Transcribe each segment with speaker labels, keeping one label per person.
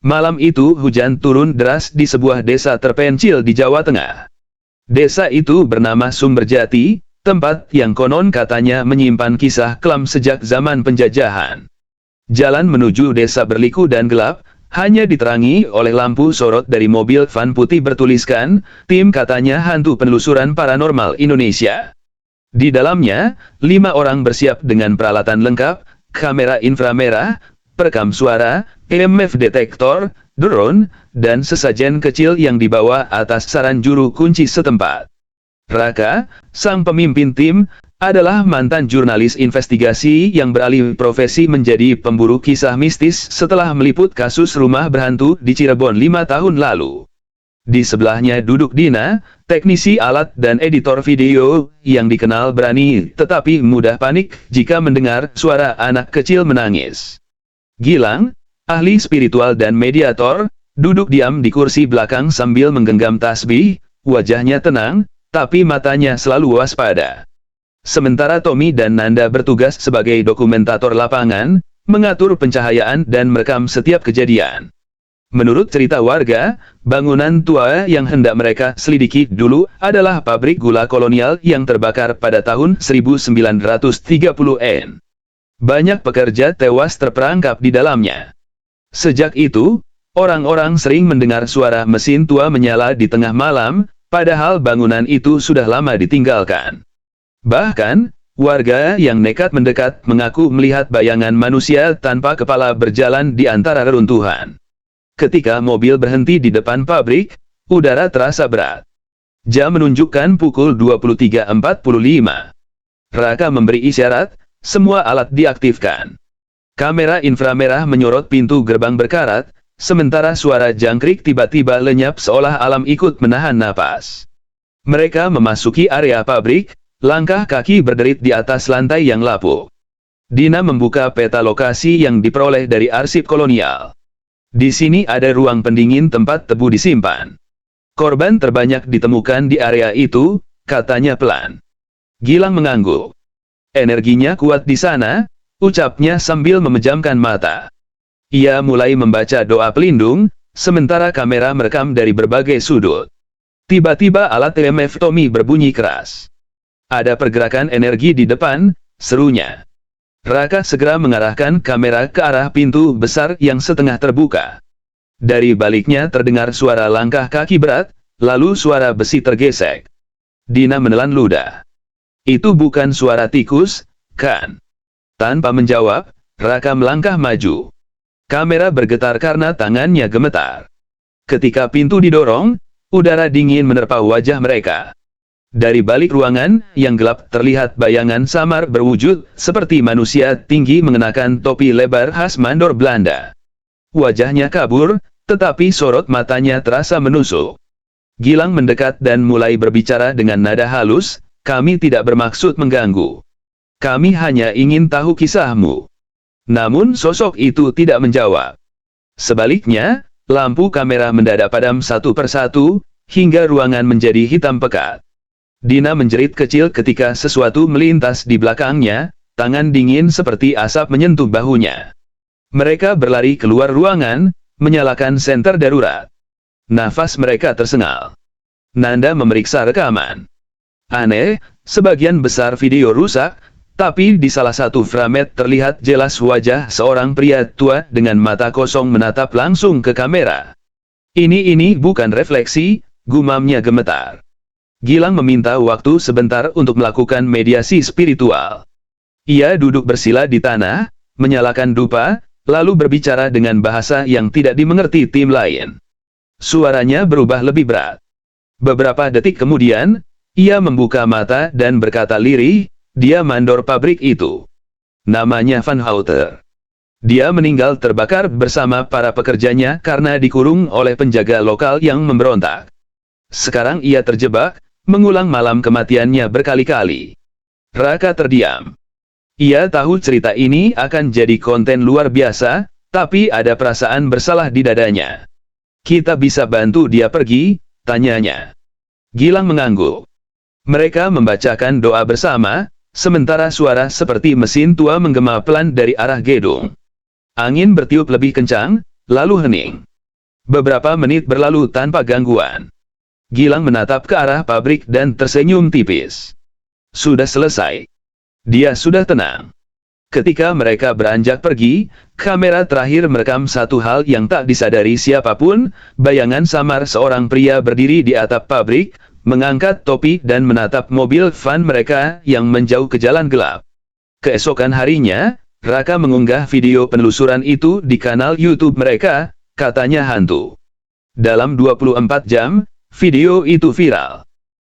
Speaker 1: Malam itu hujan turun deras di sebuah desa terpencil di Jawa Tengah. Desa itu bernama Sumberjati, tempat yang konon katanya menyimpan kisah kelam sejak zaman penjajahan. Jalan menuju desa berliku dan gelap, hanya diterangi oleh lampu sorot dari mobil van putih bertuliskan, tim katanya hantu penelusuran paranormal Indonesia. Di dalamnya, 5 orang bersiap dengan peralatan lengkap, kamera inframerah, perekam suara, EMF detektor, drone, dan sesajen kecil yang dibawa atas saran juru kunci setempat. Raka, sang pemimpin tim, adalah mantan jurnalis investigasi yang beralih profesi menjadi pemburu kisah mistis setelah meliput kasus rumah berhantu di Cirebon 5 tahun lalu. Di sebelahnya duduk Dina, teknisi alat dan editor video, yang dikenal berani tetapi mudah panik jika mendengar suara anak kecil menangis. Gilang, ahli spiritual dan mediator, duduk diam di kursi belakang sambil menggenggam tasbih, wajahnya tenang, tapi matanya selalu waspada. Sementara Tommy dan Nanda bertugas sebagai dokumentator lapangan, mengatur pencahayaan dan merekam setiap kejadian. Menurut cerita warga, bangunan tua yang hendak mereka selidiki dulu adalah pabrik gula kolonial yang terbakar pada tahun 1930-an. Banyak pekerja tewas terperangkap di dalamnya. Sejak itu, orang-orang sering mendengar suara mesin tua menyala di tengah malam, padahal bangunan itu sudah lama ditinggalkan. Bahkan, warga yang nekat mendekat mengaku melihat bayangan manusia tanpa kepala berjalan di antara reruntuhan. Ketika mobil berhenti di depan pabrik, udara terasa berat. Jam menunjukkan pukul 23.45. Raka memberi isyarat, semua alat diaktifkan. Kamera inframerah menyorot pintu gerbang berkarat, sementara suara jangkrik tiba-tiba lenyap seolah alam ikut menahan napas. Mereka memasuki area pabrik. Langkah kaki berderit di atas lantai yang lapuk. Dina membuka peta lokasi yang diperoleh dari arsip kolonial. Di sini ada ruang pendingin tempat tebu disimpan. Korban terbanyak ditemukan di area itu, katanya pelan. Gilang mengangguk. Energinya kuat di sana, ucapnya sambil memejamkan mata. Ia mulai membaca doa pelindung, sementara kamera merekam dari berbagai sudut. Tiba-tiba alat EMF Tommy berbunyi keras. Ada pergerakan energi di depan, serunya. Raka segera mengarahkan kamera ke arah pintu besar yang setengah terbuka. Dari baliknya terdengar suara langkah kaki berat, lalu suara besi tergesek. Dina menelan ludah. Itu bukan suara tikus, kan? Tanpa menjawab, Raka melangkah maju. Kamera bergetar karena tangannya gemetar. Ketika pintu didorong, udara dingin menerpa wajah mereka. Dari balik ruangan yang gelap terlihat bayangan samar berwujud seperti manusia tinggi mengenakan topi lebar khas mandor Belanda. Wajahnya kabur, tetapi sorot matanya terasa menusuk. Gilang mendekat dan mulai berbicara dengan nada halus, "Kami tidak bermaksud mengganggu. Kami hanya ingin tahu kisahmu." Namun sosok itu tidak menjawab. Sebaliknya, lampu kamera mendadak padam satu persatu, hingga ruangan menjadi hitam pekat. Dina menjerit kecil ketika sesuatu melintas di belakangnya, tangan dingin seperti asap menyentuh bahunya. Mereka berlari keluar ruangan, menyalakan senter darurat. Nafas mereka tersengal. Nanda memeriksa rekaman. Aneh, sebagian besar video rusak, tapi di salah satu frame terlihat jelas wajah seorang pria tua dengan mata kosong menatap langsung ke kamera. Ini bukan refleksi, gumamnya gemetar. Gilang meminta waktu sebentar untuk melakukan mediasi spiritual. Ia duduk bersila di tanah, menyalakan dupa, lalu berbicara dengan bahasa yang tidak dimengerti tim lain. Suaranya berubah lebih berat. Beberapa detik kemudian, ia membuka mata dan berkata lirih, "Dia mandor pabrik itu. Namanya Van Houter. Dia meninggal terbakar bersama para pekerjanya karena dikurung oleh penjaga lokal yang memberontak. Sekarang ia terjebak, mengulang malam kematiannya berkali-kali." Raka terdiam. Ia tahu cerita ini akan jadi konten luar biasa, tapi ada perasaan bersalah di dadanya. "Kita bisa bantu dia pergi?" tanyanya. Gilang mengangguk. Mereka membacakan doa bersama, sementara suara seperti mesin tua menggema pelan dari arah gedung. Angin bertiup lebih kencang, lalu hening. Beberapa menit berlalu tanpa gangguan. Gilang menatap ke arah pabrik dan tersenyum tipis. Sudah selesai. Dia sudah tenang. Ketika mereka beranjak pergi, kamera terakhir merekam satu hal yang tak disadari siapapun, bayangan samar seorang pria berdiri di atap pabrik, mengangkat topi dan menatap mobil van mereka yang menjauh ke jalan gelap. Keesokan harinya, Raka mengunggah video penelusuran itu di kanal YouTube mereka, katanya hantu. Dalam 24 jam, video itu viral.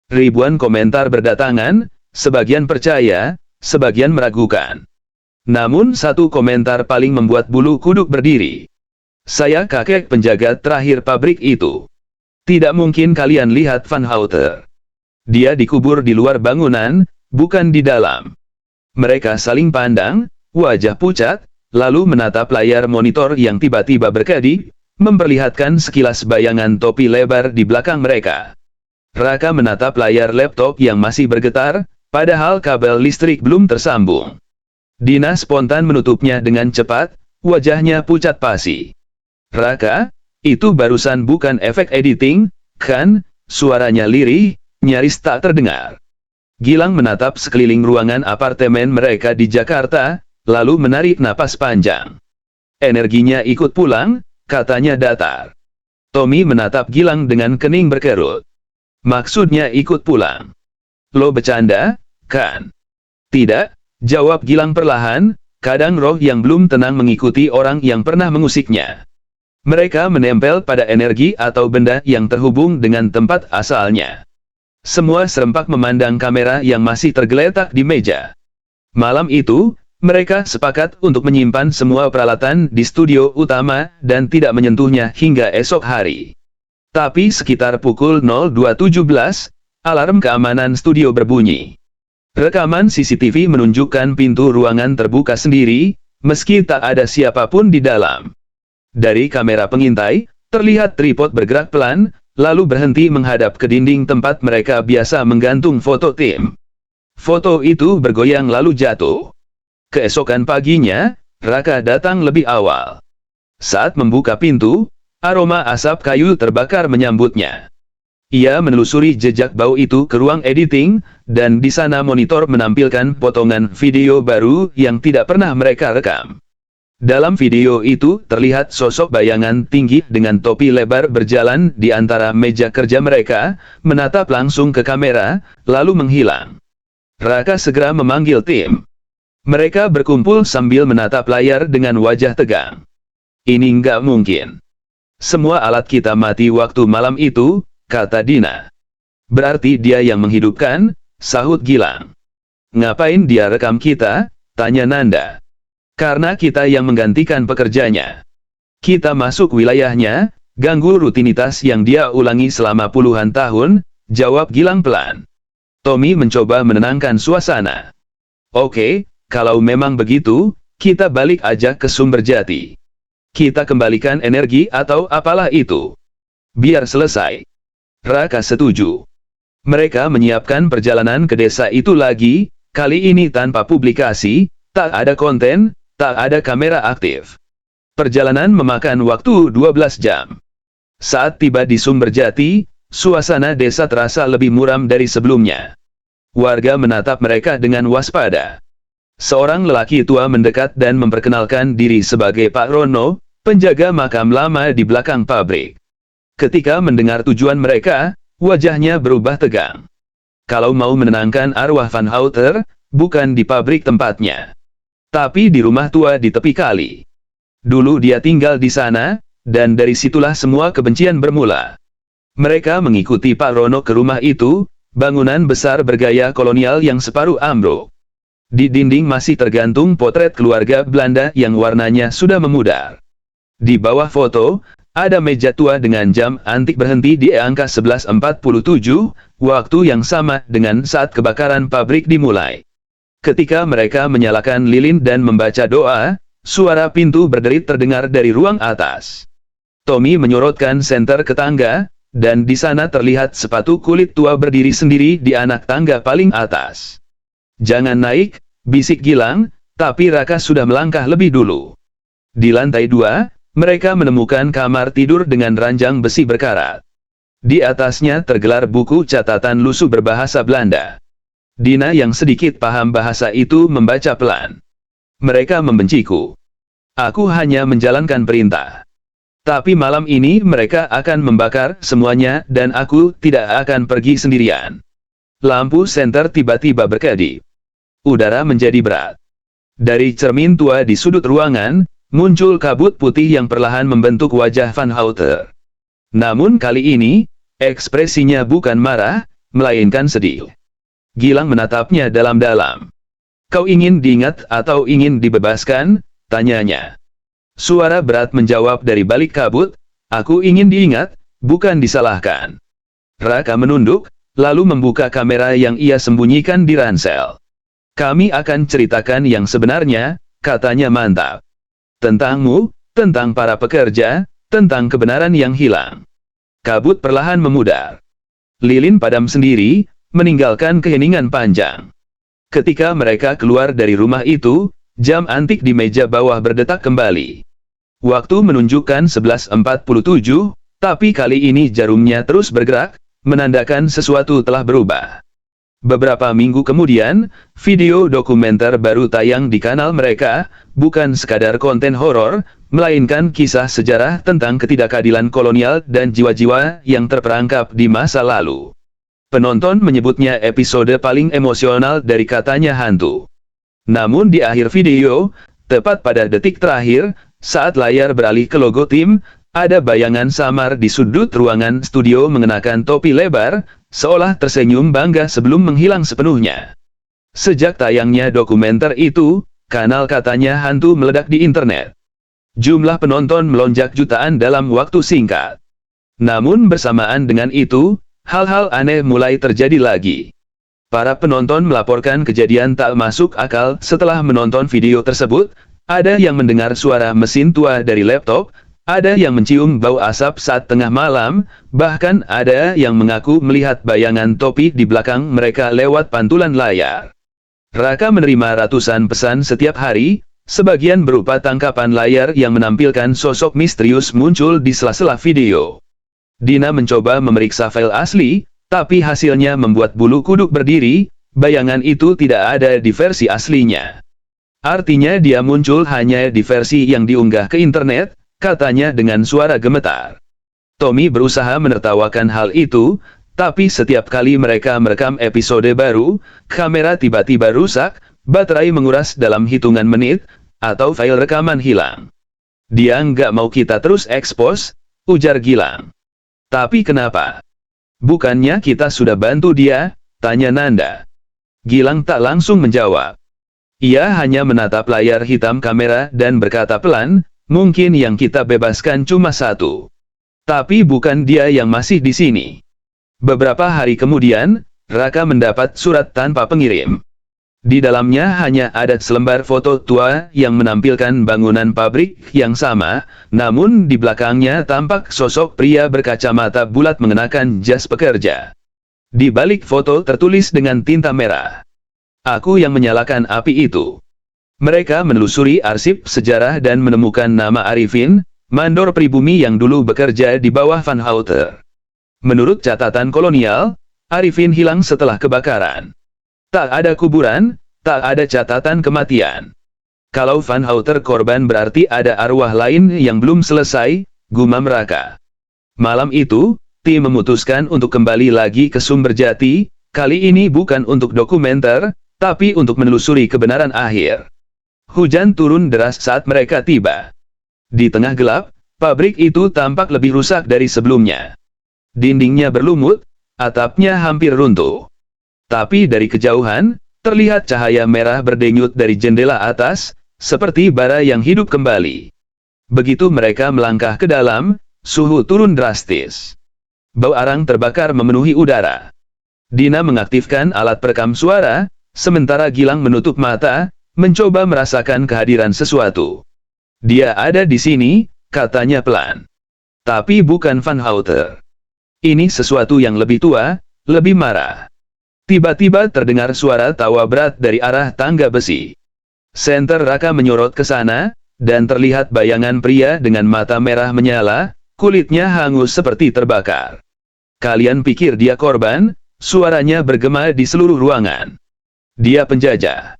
Speaker 1: Ribuan komentar berdatangan, sebagian percaya, sebagian meragukan. Namun satu komentar paling membuat bulu kuduk berdiri. Saya kakek penjaga terakhir pabrik itu. Tidak mungkin kalian lihat Van Houten. Dia dikubur di luar bangunan, bukan di dalam. Mereka saling pandang, wajah pucat, lalu menatap layar monitor yang tiba-tiba berkedip, memperlihatkan sekilas bayangan topi lebar di belakang mereka. Raka menatap layar laptop yang masih bergetar, padahal kabel listrik belum tersambung. Dina spontan menutupnya dengan cepat, wajahnya pucat pasi. Raka, itu barusan bukan efek editing, kan? Suaranya lirih, nyaris tak terdengar. Gilang menatap sekeliling ruangan apartemen mereka di Jakarta, lalu menarik napas panjang. Energinya ikut pulang, katanya datar. Tommy menatap Gilang dengan kening berkerut. Maksudnya ikut pulang. Lo bercanda, kan? Tidak. Jawab Gilang perlahan, kadang roh yang belum tenang mengikuti orang yang pernah mengusiknya. Mereka menempel pada energi atau benda yang terhubung dengan tempat asalnya. Semua serempak memandang kamera yang masih tergeletak di meja. Malam itu, mereka sepakat untuk menyimpan semua peralatan di studio utama dan tidak menyentuhnya hingga esok hari. Tapi sekitar pukul 02.17, alarm keamanan studio berbunyi. Rekaman CCTV menunjukkan pintu ruangan terbuka sendiri, meski tak ada siapapun di dalam. Dari kamera pengintai, terlihat tripod bergerak pelan, lalu berhenti menghadap ke dinding tempat mereka biasa menggantung foto tim. Foto itu bergoyang lalu jatuh. Keesokan paginya, Raka datang lebih awal. Saat membuka pintu, aroma asap kayu terbakar menyambutnya. Ia menelusuri jejak bau itu ke ruang editing, dan di sana monitor menampilkan potongan video baru yang tidak pernah mereka rekam. Dalam video itu terlihat sosok bayangan tinggi dengan topi lebar berjalan di antara meja kerja mereka, menatap langsung ke kamera, lalu menghilang. Raka segera memanggil tim. Mereka berkumpul sambil menatap layar dengan wajah tegang. Ini nggak mungkin. Semua alat kita mati waktu malam itu, kata Dina. Berarti dia yang menghidupkan, sahut Gilang. Ngapain dia rekam kita? Tanya Nanda. Karena kita yang menggantikan pekerjanya. Kita masuk wilayahnya, ganggu rutinitas yang dia ulangi selama puluhan tahun, jawab Gilang pelan. Tommy mencoba menenangkan suasana. Oke, kalau memang begitu, kita balik aja ke sumber jati. Kita kembalikan energi atau apalah itu. Biar selesai. Raka setuju. Mereka menyiapkan perjalanan ke desa itu lagi, kali ini tanpa publikasi, tak ada konten, tak ada kamera aktif. Perjalanan memakan waktu 12 jam. Saat tiba di Sumberjati, suasana desa terasa lebih muram dari sebelumnya. Warga menatap mereka dengan waspada. Seorang lelaki tua mendekat dan memperkenalkan diri sebagai Pak Rono, penjaga makam lama di belakang pabrik. Ketika mendengar tujuan mereka, wajahnya berubah tegang. Kalau mau menenangkan arwah Van Houten, bukan di pabrik tempatnya, tapi di rumah tua di tepi kali. Dulu dia tinggal di sana, dan dari situlah semua kebencian bermula. Mereka mengikuti Pak Rono ke rumah itu, bangunan besar bergaya kolonial yang separuh ambruk. Di dinding masih tergantung potret keluarga Belanda yang warnanya sudah memudar. Di bawah foto, ada meja tua dengan jam antik berhenti di angka 11.47, waktu yang sama dengan saat kebakaran pabrik dimulai. Ketika mereka menyalakan lilin dan membaca doa, suara pintu berderit terdengar dari ruang atas. Tommy menyorotkan senter ke tangga, dan di sana terlihat sepatu kulit tua berdiri sendiri di anak tangga paling atas. Jangan naik, bisik Gilang, tapi Raka sudah melangkah lebih dulu. Di lantai 2, Mereka menemukan kamar tidur dengan ranjang besi berkarat. Di atasnya tergelar buku catatan lusuh berbahasa Belanda. Dina yang sedikit paham bahasa itu membaca pelan. Mereka membenciku. Aku hanya menjalankan perintah. Tapi malam ini mereka akan membakar semuanya dan aku tidak akan pergi sendirian. Lampu senter tiba-tiba berkedip. Udara menjadi berat. Dari cermin tua di sudut ruangan, muncul kabut putih yang perlahan membentuk wajah Van Houten. Namun kali ini, ekspresinya bukan marah, melainkan sedih. Gilang menatapnya dalam-dalam. "Kau ingin diingat atau ingin dibebaskan?" tanyanya. Suara berat menjawab dari balik kabut, "Aku ingin diingat, bukan disalahkan." Raka menunduk, lalu membuka kamera yang ia sembunyikan di ransel. "Kami akan ceritakan yang sebenarnya," katanya mantap. "Tentangmu, tentang para pekerja, tentang kebenaran yang hilang." Kabut perlahan memudar. Lilin padam sendiri, meninggalkan keheningan panjang. Ketika mereka keluar dari rumah itu, jam antik di meja bawah berdetak kembali. Waktu menunjukkan 11.47, tapi kali ini jarumnya terus bergerak, menandakan sesuatu telah berubah. Beberapa minggu kemudian, video dokumenter baru tayang di kanal mereka, bukan sekadar konten horor, melainkan kisah sejarah tentang ketidakadilan kolonial dan jiwa-jiwa yang terperangkap di masa lalu. Penonton menyebutnya episode paling emosional dari katanya hantu. Namun di akhir video, tepat pada detik terakhir, saat layar beralih ke logo tim, ada bayangan samar di sudut ruangan studio mengenakan topi lebar, seolah tersenyum bangga sebelum menghilang sepenuhnya. Sejak tayangnya dokumenter itu, kanal katanya hantu meledak di internet. Jumlah penonton melonjak jutaan dalam waktu singkat. Namun bersamaan dengan itu, hal-hal aneh mulai terjadi lagi. Para penonton melaporkan kejadian tak masuk akal setelah menonton video tersebut. Ada yang mendengar suara mesin tua dari laptop, ada yang mencium bau asap saat tengah malam, bahkan ada yang mengaku melihat bayangan topi di belakang mereka lewat pantulan layar. Raka menerima ratusan pesan setiap hari, sebagian berupa tangkapan layar yang menampilkan sosok misterius muncul di sela-sela video. Dina mencoba memeriksa file asli, tapi hasilnya membuat bulu kuduk berdiri, bayangan itu tidak ada di versi aslinya. Artinya dia muncul hanya di versi yang diunggah ke internet, katanya dengan suara gemetar. Tommy berusaha menertawakan hal itu, tapi setiap kali mereka merekam episode baru, kamera tiba-tiba rusak, baterai menguras dalam hitungan menit, atau file rekaman hilang. "Dia nggak mau kita terus ekspos," ujar Gilang. "Tapi kenapa? Bukannya kita sudah bantu dia?" tanya Nanda. Gilang tak langsung menjawab. Ia hanya menatap layar hitam kamera dan berkata pelan, "Mungkin yang kita bebaskan cuma satu. Tapi bukan dia yang masih di sini." Beberapa hari kemudian, Raka mendapat surat tanpa pengirim. Di dalamnya hanya ada selembar foto tua yang menampilkan bangunan pabrik yang sama, namun di belakangnya tampak sosok pria berkacamata bulat mengenakan jas pekerja. Di balik foto tertulis dengan tinta merah, "Aku yang menyalakan api itu." Mereka menelusuri arsip sejarah dan menemukan nama Arifin, mandor pribumi yang dulu bekerja di bawah Van Houten. Menurut catatan kolonial, Arifin hilang setelah kebakaran. Tak ada kuburan, tak ada catatan kematian. Kalau Van Houten korban berarti ada arwah lain yang belum selesai, gumam Raka. Malam itu, tim memutuskan untuk kembali lagi ke sumber jati, kali ini bukan untuk dokumenter, tapi untuk menelusuri kebenaran akhir. Hujan turun deras saat mereka tiba. Di tengah gelap, pabrik itu tampak lebih rusak dari sebelumnya. Dindingnya berlumut, atapnya hampir runtuh. Tapi dari kejauhan, terlihat cahaya merah berdenyut dari jendela atas, seperti bara yang hidup kembali. Begitu mereka melangkah ke dalam, suhu turun drastis. Bau arang terbakar memenuhi udara. Dina mengaktifkan alat perekam suara, sementara Gilang menutup mata, mencoba merasakan kehadiran sesuatu. "Dia ada di sini," katanya pelan. Tapi bukan Van Houten. Ini sesuatu yang lebih tua, lebih marah. Tiba-tiba terdengar suara tawa berat dari arah tangga besi. Senter Raka menyorot ke sana, dan terlihat bayangan pria dengan mata merah menyala, kulitnya hangus seperti terbakar. Kalian pikir dia korban? Suaranya bergema di seluruh ruangan. Dia penjajah.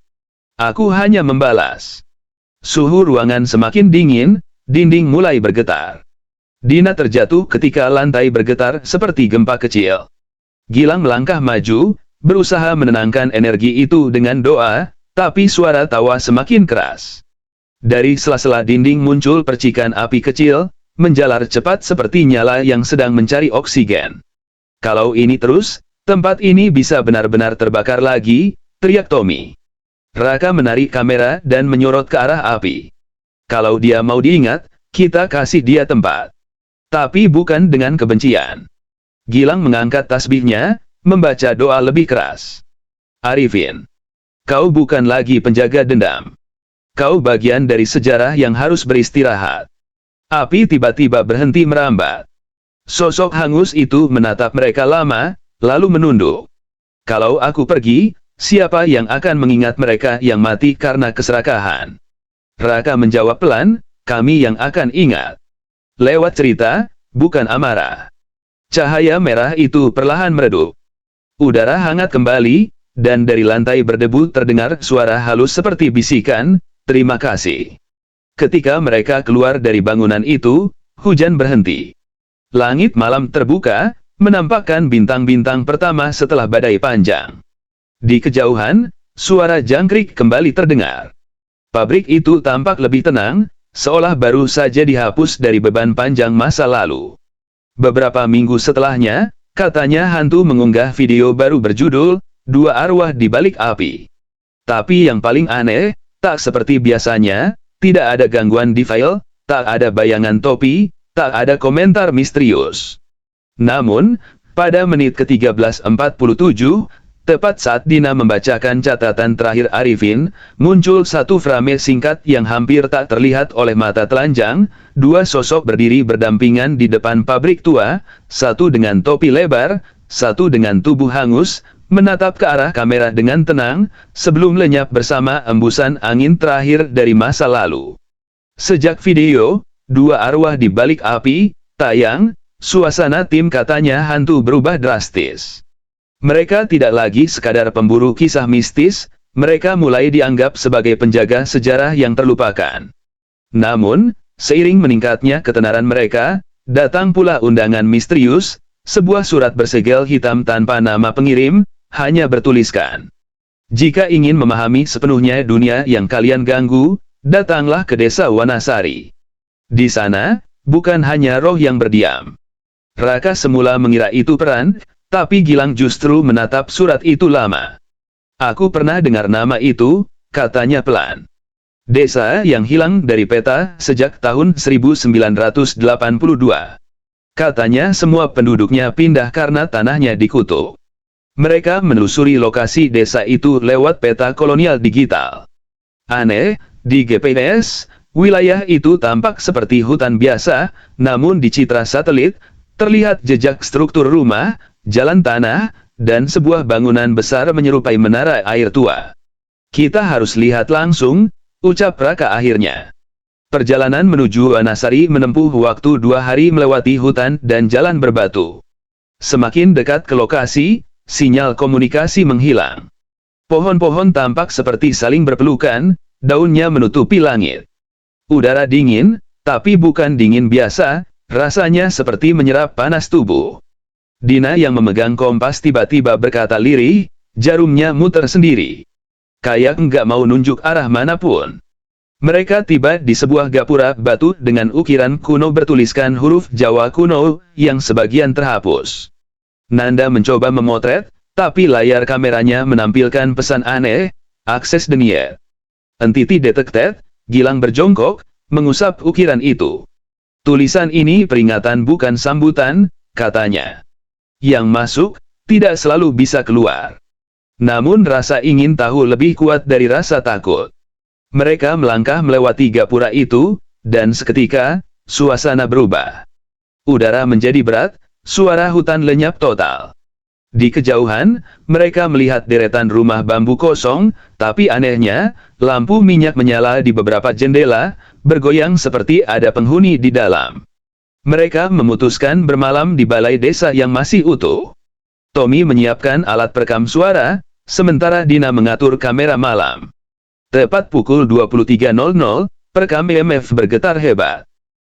Speaker 1: Aku hanya membalas. Suhu ruangan semakin dingin, dinding mulai bergetar. Dina terjatuh ketika lantai bergetar seperti gempa kecil. Gilang melangkah maju, berusaha menenangkan energi itu dengan doa, tapi suara tawa semakin keras. Dari sela-sela dinding muncul percikan api kecil, menjalar cepat seperti nyala yang sedang mencari oksigen. Kalau ini terus, tempat ini bisa benar-benar terbakar lagi, teriak Tommy. Raka menarik kamera dan menyorot ke arah api. Kalau dia mau diingat, kita kasih dia tempat. Tapi bukan dengan kebencian. Gilang mengangkat tasbihnya, membaca doa lebih keras. Arifin, kau bukan lagi penjaga dendam. Kau bagian dari sejarah yang harus beristirahat. Api tiba-tiba berhenti merambat. Sosok hangus itu menatap mereka lama, lalu menunduk. Kalau aku pergi, siapa yang akan mengingat mereka yang mati karena keserakahan? Raka menjawab pelan, kami yang akan ingat. Lewat cerita, bukan amarah. Cahaya merah itu perlahan meredup. Udara hangat kembali, dan dari lantai berdebu terdengar suara halus seperti bisikan, terima kasih. Ketika mereka keluar dari bangunan itu, hujan berhenti. Langit malam terbuka, menampakkan bintang-bintang pertama setelah badai panjang. Di kejauhan, suara jangkrik kembali terdengar. Pabrik itu tampak lebih tenang, seolah baru saja dihapus dari beban panjang masa lalu. Beberapa minggu setelahnya, katanya hantu mengunggah video baru berjudul, Dua Arwah di Balik Api. Tapi yang paling aneh, tak seperti biasanya, tidak ada gangguan di file, tak ada bayangan topi, tak ada komentar misterius. Namun, pada menit ke-13.47, tepat saat Dina membacakan catatan terakhir Arifin, muncul satu frame singkat yang hampir tak terlihat oleh mata telanjang, dua sosok berdiri berdampingan di depan pabrik tua, satu dengan topi lebar, satu dengan tubuh hangus, menatap ke arah kamera dengan tenang, sebelum lenyap bersama embusan angin terakhir dari masa lalu. Sejak video, Dua Arwah di Balik Api tayang, suasana tim katanya hantu berubah drastis. Mereka tidak lagi sekadar pemburu kisah mistis, mereka mulai dianggap sebagai penjaga sejarah yang terlupakan. Namun, seiring meningkatnya ketenaran mereka, datang pula undangan misterius, sebuah surat bersegel hitam tanpa nama pengirim, hanya bertuliskan. Jika ingin memahami sepenuhnya dunia yang kalian ganggu, datanglah ke desa Wanasari. Di sana, bukan hanya roh yang berdiam. Raka semula mengira itu peran, tapi Gilang justru menatap surat itu lama. Aku pernah dengar nama itu, katanya pelan. Desa yang hilang dari peta sejak tahun 1982. Katanya semua penduduknya pindah karena tanahnya dikutuk. Mereka menelusuri lokasi desa itu lewat peta kolonial digital. Aneh, di GPS, wilayah itu tampak seperti hutan biasa, namun di citra satelit, terlihat jejak struktur rumah, jalan tanah, dan sebuah bangunan besar menyerupai menara air tua. Kita harus lihat langsung, ucap Raka akhirnya. Perjalanan menuju Wanasari menempuh waktu 2 hari melewati hutan dan jalan berbatu. Semakin dekat ke lokasi, sinyal komunikasi menghilang. Pohon-pohon tampak seperti saling berpelukan, daunnya menutupi langit. Udara dingin, tapi bukan dingin biasa, rasanya seperti menyerap panas tubuh. Dina yang memegang kompas tiba-tiba berkata lirih, jarumnya muter sendiri. Kayak nggak mau nunjuk arah manapun. Mereka tiba di sebuah gapura batu dengan ukiran kuno bertuliskan huruf Jawa kuno, yang sebagian terhapus. Nanda mencoba memotret, tapi layar kameranya menampilkan pesan aneh, akses denied. Entity detected. Gilang berjongkok, mengusap ukiran itu. Tulisan ini peringatan bukan sambutan, katanya. Yang masuk, tidak selalu bisa keluar. Namun rasa ingin tahu lebih kuat dari rasa takut. Mereka melangkah melewati gapura itu, dan seketika, suasana berubah. Udara menjadi berat, suara hutan lenyap total. Di kejauhan, mereka melihat deretan rumah bambu kosong, tapi anehnya, lampu minyak menyala di beberapa jendela, bergoyang seperti ada penghuni di dalam. Mereka memutuskan bermalam di balai desa yang masih utuh. Tommy menyiapkan alat perekam suara, sementara Dina mengatur kamera malam. Tepat pukul 23.00, perekam EMF bergetar hebat.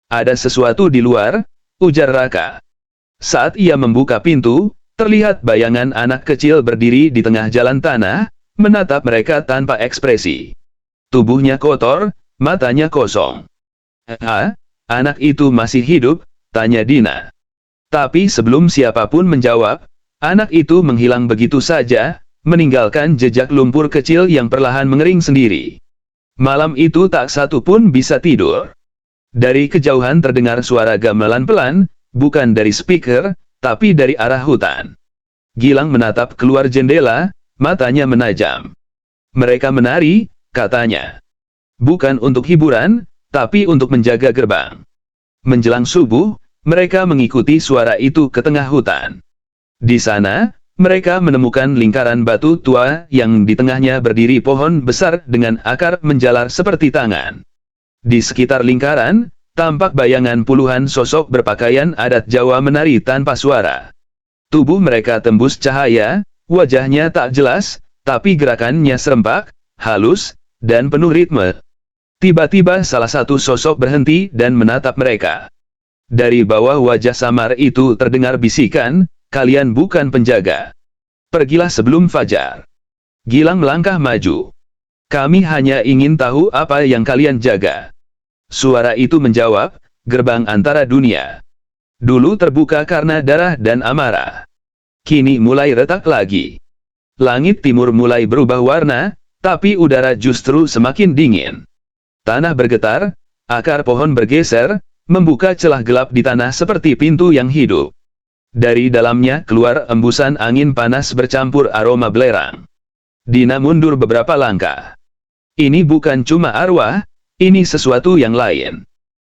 Speaker 1: Ada sesuatu di luar, ujar Raka. Saat ia membuka pintu, terlihat bayangan anak kecil berdiri di tengah jalan tanah, menatap mereka tanpa ekspresi. Tubuhnya kotor, matanya kosong. Anak itu masih hidup? Tanya Dina. Tapi sebelum siapapun menjawab, anak itu menghilang begitu saja, meninggalkan jejak lumpur kecil yang perlahan mengering sendiri. Malam itu tak satu pun bisa tidur. Dari kejauhan terdengar suara gamelan pelan, bukan dari speaker, tapi dari arah hutan. Gilang menatap keluar jendela, matanya menajam. Mereka menari, katanya. Bukan untuk hiburan, tapi untuk menjaga gerbang. Menjelang subuh, mereka mengikuti suara itu ke tengah hutan. Di sana, mereka menemukan lingkaran batu tua yang di tengahnya berdiri pohon besar dengan akar menjalar seperti tangan. Di sekitar lingkaran, tampak bayangan puluhan sosok berpakaian adat Jawa menari tanpa suara. Tubuh mereka tembus cahaya, wajahnya tak jelas, tapi gerakannya serempak, halus, dan penuh ritme. Tiba-tiba salah satu sosok berhenti dan menatap mereka. Dari bawah wajah samar itu terdengar bisikan, kalian bukan penjaga. Pergilah sebelum fajar. Gilang melangkah maju. Kami hanya ingin tahu apa yang kalian jaga. Suara itu menjawab, gerbang antara dunia. Dulu terbuka karena darah dan amarah. Kini mulai retak lagi. Langit timur mulai berubah warna, tapi udara justru semakin dingin. Tanah bergetar, akar pohon bergeser, membuka celah gelap di tanah seperti pintu yang hidup. Dari dalamnya keluar embusan angin panas bercampur aroma belerang. Dina mundur beberapa langkah. Ini bukan cuma arwah, ini sesuatu yang lain.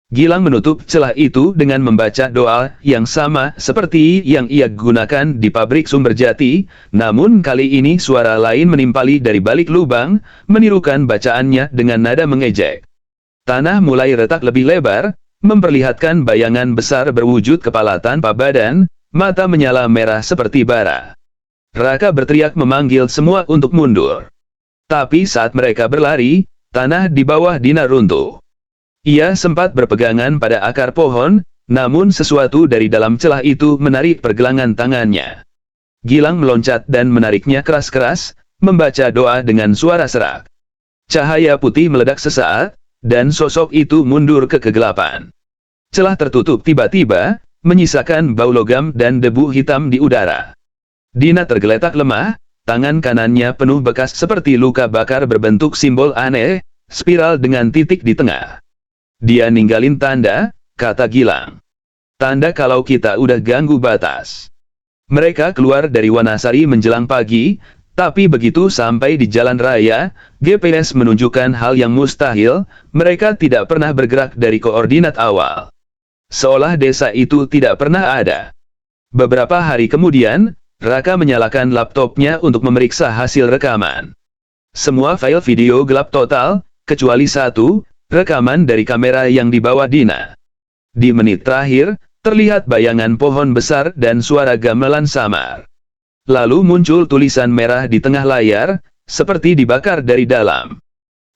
Speaker 1: Gilang menutup celah itu dengan membaca doa yang sama seperti yang ia gunakan di pabrik sumber jati, namun kali ini suara lain menimpali dari balik lubang, menirukan bacaannya dengan nada mengejek. Tanah mulai retak lebih lebar, memperlihatkan bayangan besar berwujud kepala tanpa badan, mata menyala merah seperti bara. Raka berteriak memanggil semua untuk mundur. Tapi saat mereka berlari, tanah di bawah Dina runtuh. Ia sempat berpegangan pada akar pohon, namun sesuatu dari dalam celah itu menarik pergelangan tangannya. Gilang meloncat dan menariknya keras-keras, membaca doa dengan suara serak. Cahaya putih meledak sesaat, dan sosok itu mundur ke kegelapan. Celah tertutup tiba-tiba, menyisakan bau logam dan debu hitam di udara. Dina tergeletak lemah, tangan kanannya penuh bekas seperti luka bakar berbentuk simbol aneh, spiral dengan titik di tengah. Dia ninggalin tanda, kata Gilang. Tanda kalau kita udah ganggu batas. Mereka keluar dari Wanasari menjelang pagi, tapi begitu sampai di jalan raya, GPS menunjukkan hal yang mustahil, mereka tidak pernah bergerak dari koordinat awal. Seolah desa itu tidak pernah ada. Beberapa hari kemudian, Raka menyalakan laptopnya untuk memeriksa hasil rekaman. Semua file video gelap total, kecuali satu, rekaman dari kamera yang dibawa Dina. Di menit terakhir, terlihat bayangan pohon besar dan suara gamelan samar. Lalu muncul tulisan merah di tengah layar, seperti dibakar dari dalam.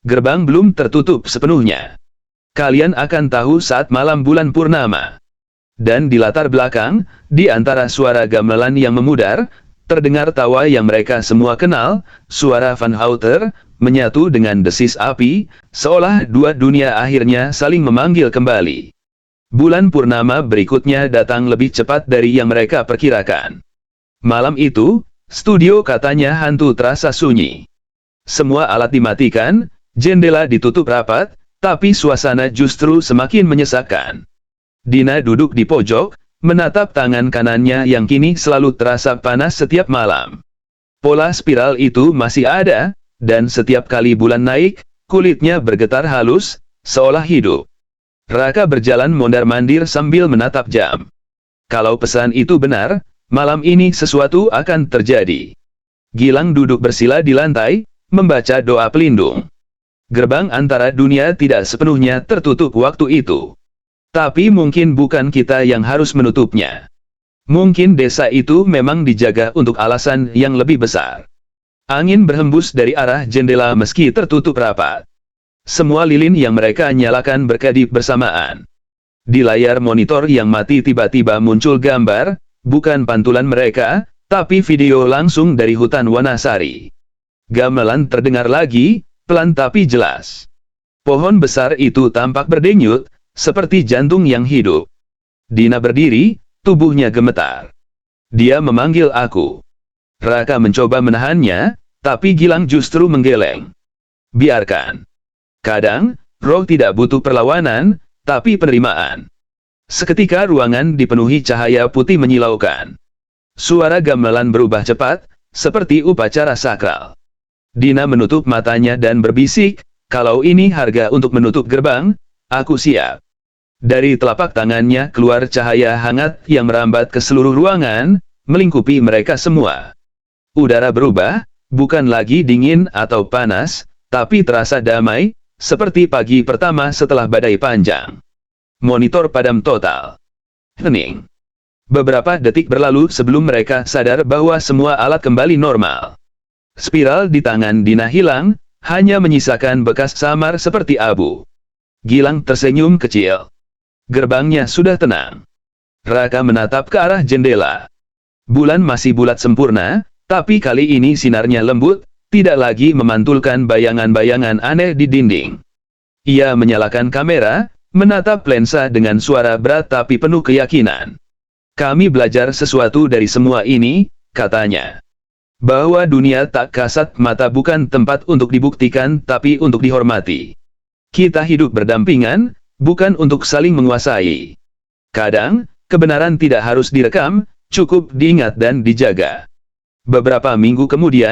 Speaker 1: Gerbang belum tertutup sepenuhnya. Kalian akan tahu saat malam bulan purnama. Dan di latar belakang, di antara suara gamelan yang memudar, terdengar tawa yang mereka semua kenal, suara Van Houter, menyatu dengan desis api, seolah dua dunia akhirnya saling memanggil kembali. Bulan purnama berikutnya datang lebih cepat dari yang mereka perkirakan. Malam itu, studio katanya hantu terasa sunyi. Semua alat dimatikan, jendela ditutup rapat, tapi suasana justru semakin menyesakkan. Dina duduk di pojok, menatap tangan kanannya yang kini selalu terasa panas setiap malam. Pola spiral itu masih ada, dan setiap kali bulan naik, kulitnya bergetar halus, seolah hidup. Raka berjalan mondar-mandir sambil menatap jam. Kalau pesan itu benar, Malam ini sesuatu akan terjadi. Gilang duduk bersila di lantai, membaca doa pelindung. Gerbang antara dunia tidak sepenuhnya tertutup waktu itu. Tapi mungkin bukan kita yang harus menutupnya. Mungkin desa itu memang dijaga untuk alasan yang lebih besar. Angin berhembus dari arah jendela meski tertutup rapat. Semua lilin yang mereka nyalakan berkedip bersamaan. Di layar monitor yang mati tiba-tiba muncul gambar, bukan pantulan mereka, tapi video langsung dari hutan Wanasari. Gamelan terdengar lagi, pelan tapi jelas. Pohon besar itu tampak berdenyut, seperti jantung yang hidup. Dina berdiri, tubuhnya gemetar. Dia memanggil aku. Raka mencoba menahannya, tapi Gilang justru menggeleng. Biarkan. Kadang, roh tidak butuh perlawanan, tapi penerimaan. Seketika ruangan dipenuhi cahaya putih menyilaukan. Suara gamelan berubah cepat, seperti upacara sakral. Dina menutup matanya dan berbisik, kalau ini harga untuk menutup gerbang, aku siap. Dari telapak tangannya keluar cahaya hangat yang merambat ke seluruh ruangan, melingkupi mereka semua. Udara berubah, bukan lagi dingin atau panas, tapi terasa damai, seperti pagi pertama setelah badai panjang. Monitor padam total. Hening. Beberapa detik berlalu sebelum mereka sadar bahwa semua alat kembali normal. Spiral di tangan Dina hilang, hanya menyisakan bekas samar seperti abu. Gilang tersenyum kecil. Gerbangnya sudah tenang. Raka menatap ke arah jendela. Bulan masih bulat sempurna, tapi kali ini sinarnya lembut, tidak lagi memantulkan bayangan-bayangan aneh di dinding. Ia menyalakan kamera, menatap lensa dengan suara berat tapi penuh keyakinan. Kami belajar sesuatu dari semua ini, katanya. Bahwa dunia tak kasat mata bukan tempat untuk dibuktikan tapi untuk dihormati. Kita hidup berdampingan, bukan untuk saling menguasai. Kadang, kebenaran tidak harus direkam, cukup diingat dan dijaga. Beberapa minggu kemudian,